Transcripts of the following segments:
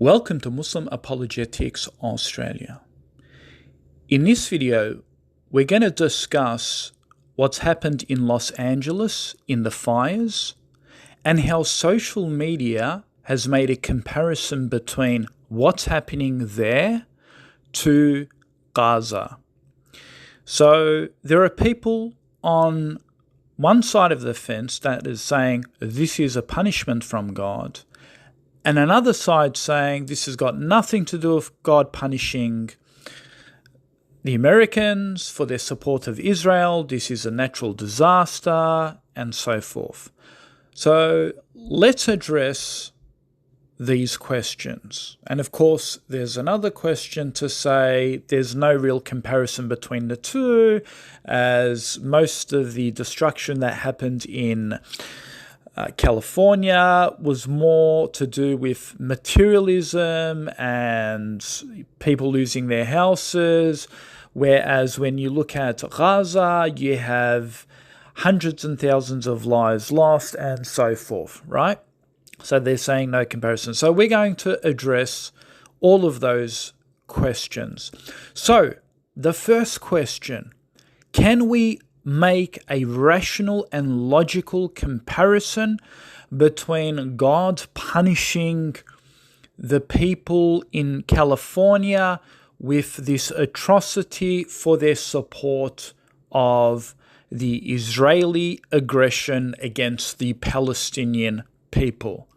Welcome to Muslim Apologetics Australia. In this video, we're going to discuss what's happened in Los Angeles in the fires and how social media has made a comparison between what's happening there to Gaza. So there are people on one side of the fence that is saying this is a punishment from God, and another side saying this has got nothing to do with God punishing the Americans for their support of Israel, this is a natural disaster, and so forth. So let's address these questions. And of course, there's another question to say there's no real comparison between the two, as most of the destruction that happened in California was more to do with materialism and people losing their houses, whereas when you look at Gaza, you have hundreds and thousands of lives lost and so forth, right? So they're saying no comparison. So we're going to address all of those questions. So the first question, can we make a rational and logical comparison between God punishing the people in California with this atrocity for their support of the Israeli aggression against the Palestinian people?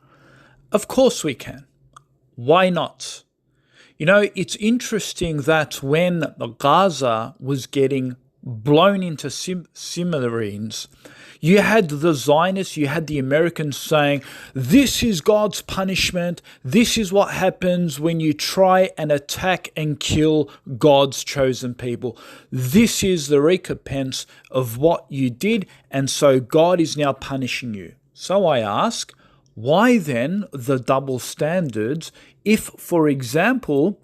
Of course we can. Why not? You know, it's interesting that when Gaza was getting blown into smithereens, you had the Zionists, you had the Americans saying, this is God's punishment, this is what happens when you try and attack and kill God's chosen people. This is the recompense of what you did, and so God is now punishing you. So I ask, why then the double standards if, for example,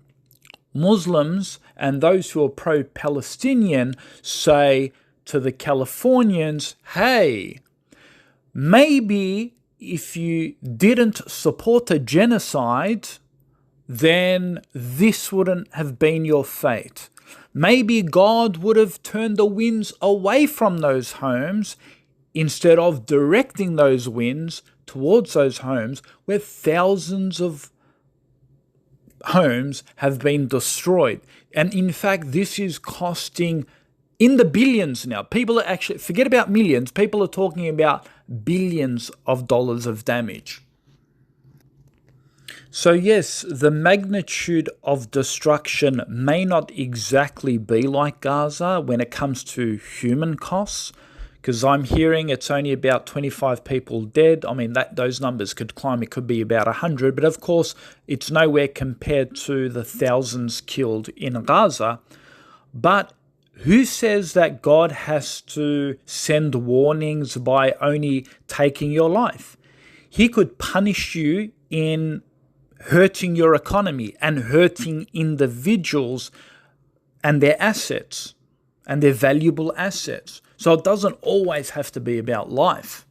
Muslims and those who are pro-Palestinian say to the Californians, hey, maybe if you didn't support a genocide, then this wouldn't have been your fate. Maybe God would have turned the winds away from those homes instead of directing those winds towards those homes where thousands of homes have been destroyed. And in fact, this is costing in the billions now. People are actually, forget about millions, people are talking about billions of dollars of damage. So yes, the magnitude of destruction may not exactly be like Gaza when it comes to human costs, because I'm hearing it's only about 25 people dead. I mean, those numbers could climb. It could be about 100. But of course, it's nowhere compared to the thousands killed in Gaza. But who says that God has to send warnings by only taking your life? He could punish you in hurting your economy and hurting individuals and their assets and their valuable assets. So it doesn't always have to be about life.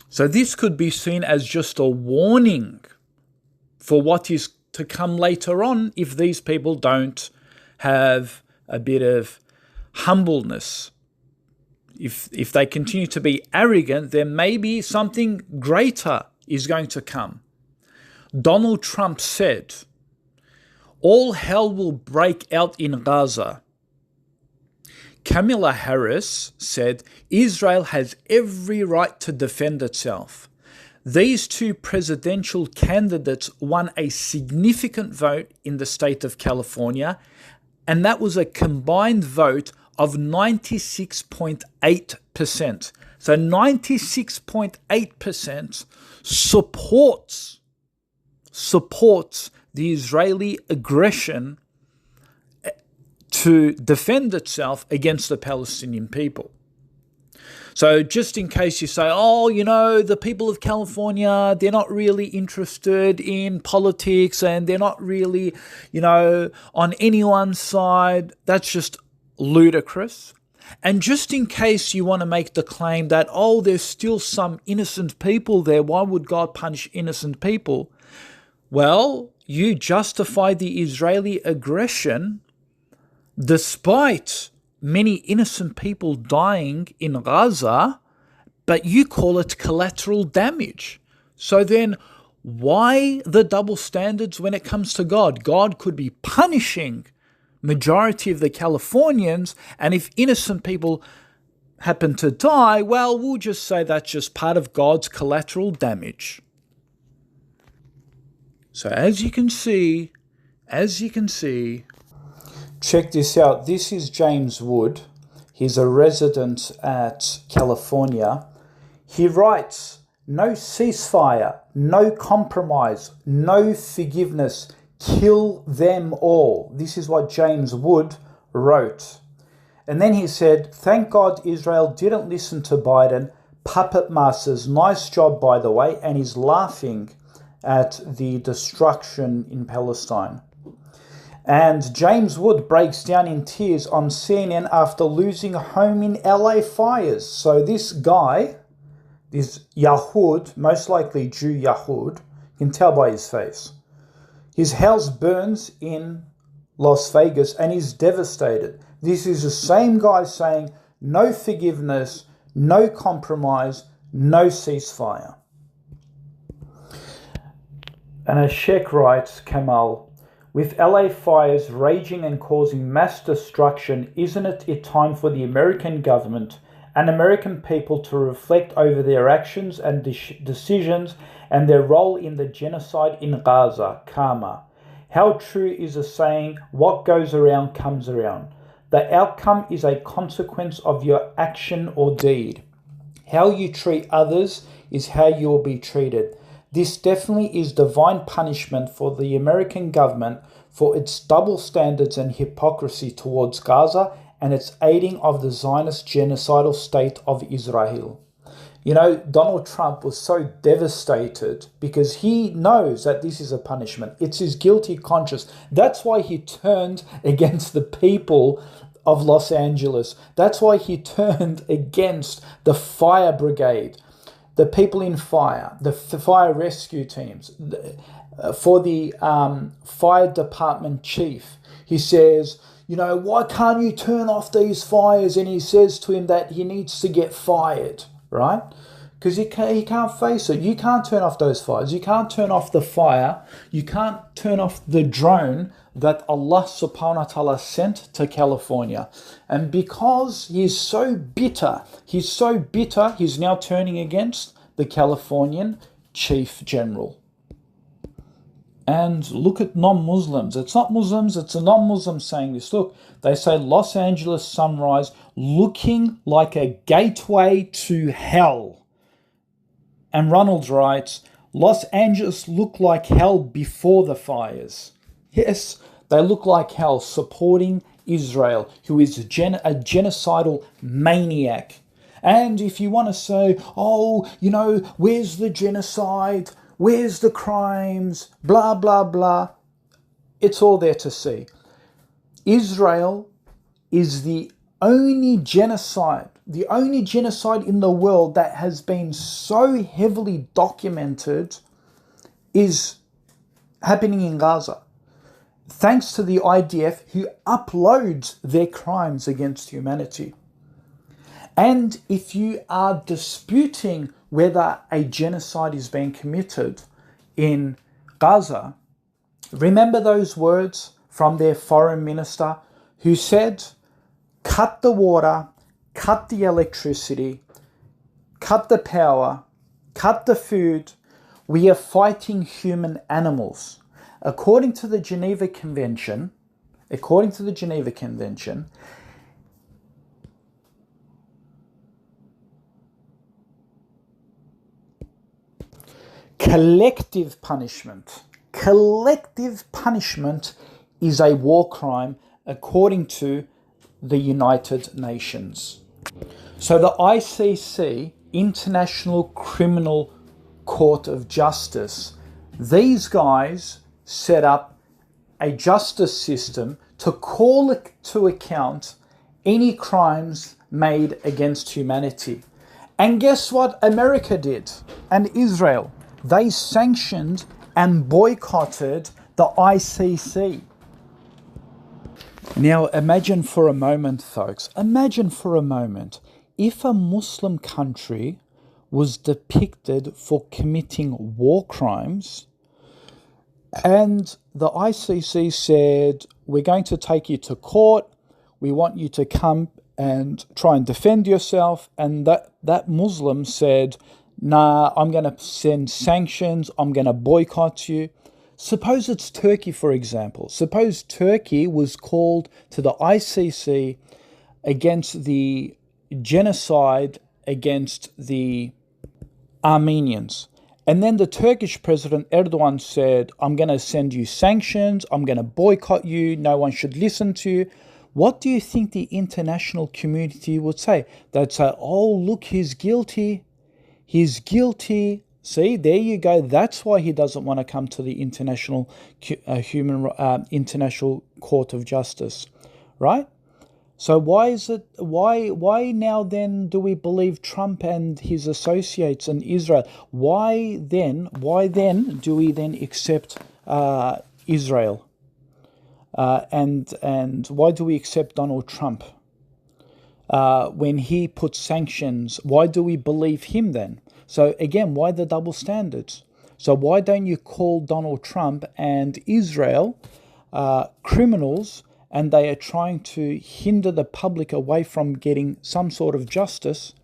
So this could be seen as just a warning for what is to come later on if these people don't have a bit of humbleness. If they continue to be arrogant, then maybe something greater is going to come. Donald Trump said, all hell will break out in Gaza. Kamala Harris said, Israel has every right to defend itself. These two presidential candidates won a significant vote in the state of California, and that was a combined vote of 96.8%. So 96.8% supports the Israeli aggression to defend itself against the Palestinian people. So just in case you say, oh, you know, the people of California, they're not really interested in politics and they're not really, you know, on anyone's side, that's just ludicrous. And just in case you want to make the claim that, oh, there's still some innocent people there, why would God punish innocent people? Well, you justify the Israeli aggression despite many innocent people dying in Gaza, but you call it collateral damage. So then, why the double standards when it comes to God? God could be punishing majority of the Californians, and if innocent people happen to die, well, we'll just say that's just part of God's collateral damage. So as you can see, check this out. This is James Wood. He's a resident at California. He writes, no ceasefire, no compromise, no forgiveness, kill them all. This is what James Wood wrote. And then he said, thank God Israel didn't listen to Biden, puppet masters. Nice job, by the way. And he's laughing at the destruction in Palestine. And James Wood breaks down in tears on CNN after losing a home in LA fires. So this guy, this Yahud, most likely Jew Yahud, you can tell by his face. His house burns in Las Vegas and he's devastated. This is the same guy saying no forgiveness, no compromise, no ceasefire. And as Sheikh writes, Kamal, with LA fires raging and causing mass destruction, isn't it time for the American government and American people to reflect over their actions and decisions and their role in the genocide in Gaza, karma? How true is the saying, what goes around comes around? The outcome is a consequence of your action or deed. How you treat others is how you will be treated. This definitely is divine punishment for the American government for its double standards and hypocrisy towards Gaza and its aiding of the Zionist genocidal state of Israel. You know, Donald Trump was so devastated because he knows that this is a punishment. It's his guilty conscience. That's why he turned against the people of Los Angeles. That's why he turned against the fire brigade, the people in fire, the fire rescue teams, for the fire department chief. He says, you know, why can't you turn off these fires? And he says to him that he needs to get fired, right? Because he can't face it. You can't turn off those fires. You can't turn off the fire. You can't turn off the drone that Allah subhanahu wa ta'ala sent to California. And because he's so bitter, he's now turning against the Californian Chief General. And look at non-Muslims. It's not Muslims, it's a non-Muslim saying this. Look, they say Los Angeles sunrise looking like a gateway to hell. And Ronald writes, Los Angeles looked like hell before the fires. Yes, they look like hell, supporting Israel, who is a genocidal maniac. And if you want to say, oh, you know, where's the genocide? Where's the crimes? Blah, blah, blah. It's all there to see. Israel is the only genocide in the world that has been so heavily documented is happening in Gaza. Thanks to the IDF, who uploads their crimes against humanity. And if you are disputing whether a genocide is being committed in Gaza, remember those words from their foreign minister who said, cut the water, cut the electricity, cut the power, cut the food. We are fighting human animals. According to the Geneva Convention, collective punishment is a war crime according to the United Nations. So the ICC, International Criminal Court of Justice, these guys set up a justice system to call to account any crimes made against humanity. And guess what America did? And Israel. They sanctioned and boycotted the ICC. Now, imagine for a moment, folks, imagine for a moment if a Muslim country was depicted for committing war crimes and the ICC said, we're going to take you to court, we want you to come and try and defend yourself, and that Muslim said, nah, I'm going to send sanctions, I'm going to boycott you. Suppose it's Turkey, for example. Suppose Turkey was called to the ICC against the genocide against the Armenians. And then the Turkish president Erdogan said, I'm going to send you sanctions, I'm going to boycott you, no one should listen to you. What do you think the international community would say? They'd say, oh, look, he's guilty. He's guilty. See, there you go. That's why he doesn't want to come to the International Court of Justice, right? So why now then do we believe Trump and his associates and Israel? Why then do we then accept Israel? And why do we accept Donald Trump? When he puts sanctions, why do we believe him then? So again, why the double standards? So why don't you call Donald Trump and Israel criminals, and they are trying to hinder the public away from getting some sort of justice?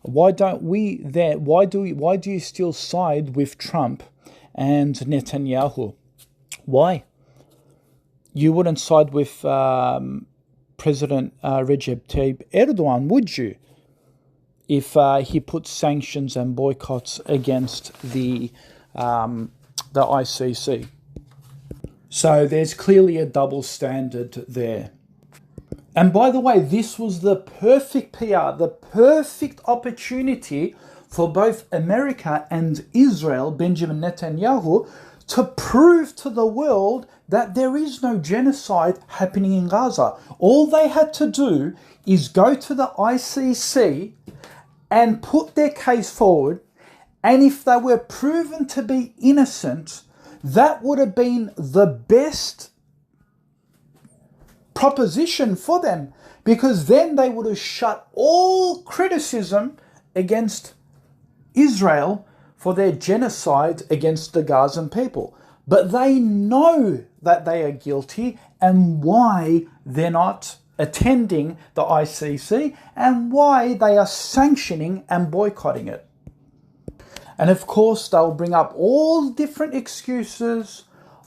Why don't we then? Why do you still side with Trump and Netanyahu? Why? You wouldn't side with President Recep Tayyip Erdogan, would you? If he puts sanctions and boycotts against the ICC. So there's clearly a double standard there. And by the way, this was the perfect PR, the perfect opportunity for both America and Israel, Benjamin Netanyahu, to prove to the world that there is no genocide happening in Gaza. All they had to do is go to the ICC and put their case forward, and if they were proven to be innocent, that would have been the best proposition for them, because then they would have shut all criticism against Israel for their genocide against the Gazan people. But they know that they are guilty and why they're not attending the ICC and why they are sanctioning and boycotting it. And of course, they'll bring up all different excuses.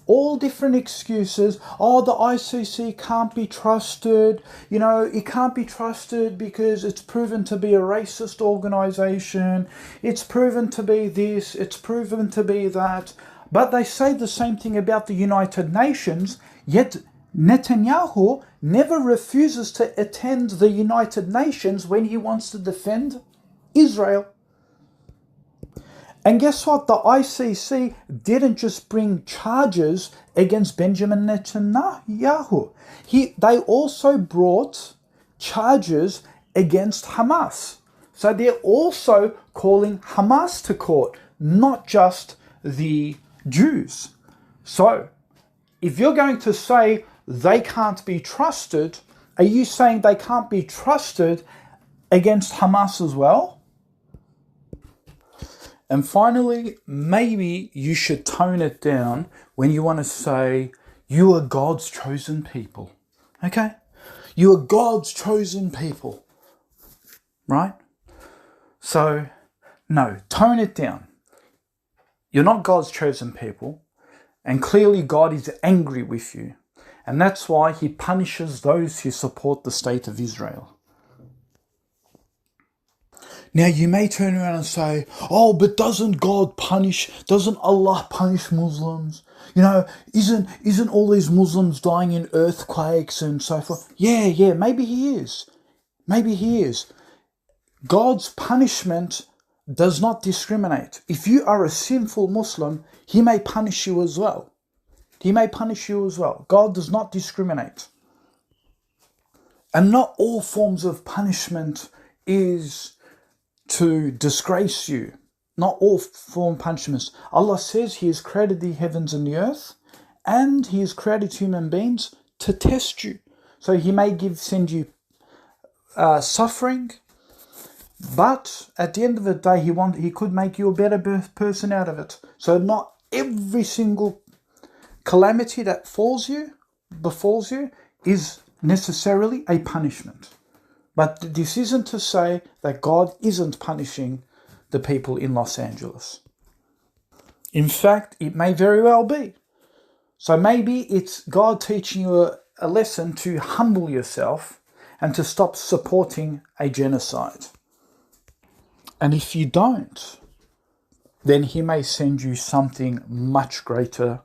Oh, the ICC can't be trusted. You know, it can't be trusted because it's proven to be a racist organization. It's proven to be this, it's proven to be that. But they say the same thing about the United Nations, yet Netanyahu never refuses to attend the United Nations when he wants to defend Israel. And guess what? The ICC didn't just bring charges against Benjamin Netanyahu. They also brought charges against Hamas. So they're also calling Hamas to court, not just the Jews. So if you're going to say they can't be trusted, are you saying they can't be trusted against Hamas as well? And finally, maybe you should tone it down when you want to say you are God's chosen people. Okay? You are God's chosen people. Right? So, no, tone it down. You're not God's chosen people, and clearly God is angry with you. And that's why he punishes those who support the state of Israel. Now you may turn around and say, oh, but doesn't Allah punish Muslims? You know, isn't all these Muslims dying in earthquakes and so forth? Yeah, maybe he is. God's punishment does not discriminate. If you are a sinful Muslim, he may punish you as well. God does not discriminate. And not all forms of punishment is to disgrace you. not all form punishments. Allah says He has created the heavens and the earth, and He has created human beings to test you. So He may send you suffering, but at the end of the day, He could make you a better person out of it. So not every single calamity that befalls you, is necessarily a punishment. But this isn't to say that God isn't punishing the people in Los Angeles. In fact, it may very well be. So maybe it's God teaching you a lesson to humble yourself and to stop supporting a genocide. And if you don't, then He may send you something much greater